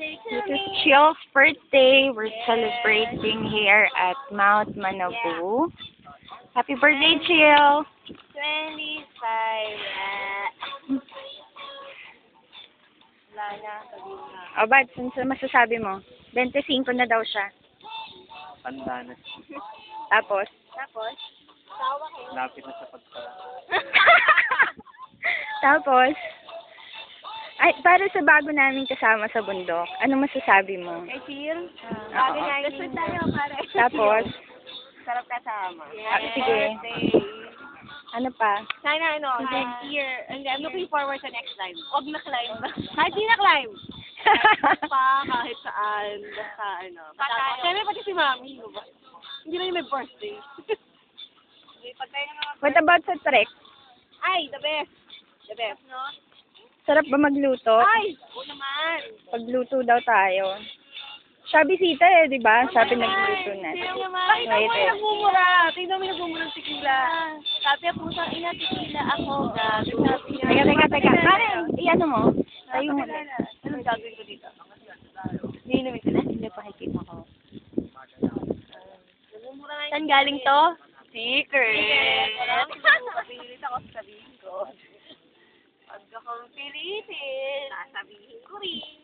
This is Chill's birthday. We're celebrating here at Mount Manabu. Happy birthday, Chill! 25. Wala na, sabi na. O, Bad, saan masasabi mo? 25 na daw siya. Tanda na. Tapos? Tapos, tawa kayo. Lapit na sa pagka. Tapos? Ay, para sa bago namin kasama sa bundok, ano masasabi mo? Kay Chill? Oo. Gusto tayo, pare. Tapos? Sarap kasama. Sige. Birthday. Ano pa? Sana, next year. And I'm looking forward sa next time. Huwag na climb. Kahit di na climb. Pa, kahit saan. Basta, Siyempre, pati si Mami. Diba? Hindi na yung may birthday. What about sa trek? Ay, the best. The best. No? Sarap ba magluto? Ay, oo naman. Pagluto daw tayo. Siya bisita di ba? Siya pinagluto natin. Bakit ako yung nagmumura? Tingnan mo yung nagmumura ng tequila. Sabi ako sa ina, tequila ako. Sabi niya. Teka. Karen, iyan mo. Tayo mo. Anong gagawin ko dito? Niinumin ko na. Hindi pa hikip ako. Saan galing to? Secret. Pinilit ako sabihin ko. Pag akong pilitin, sasabihin ko rin.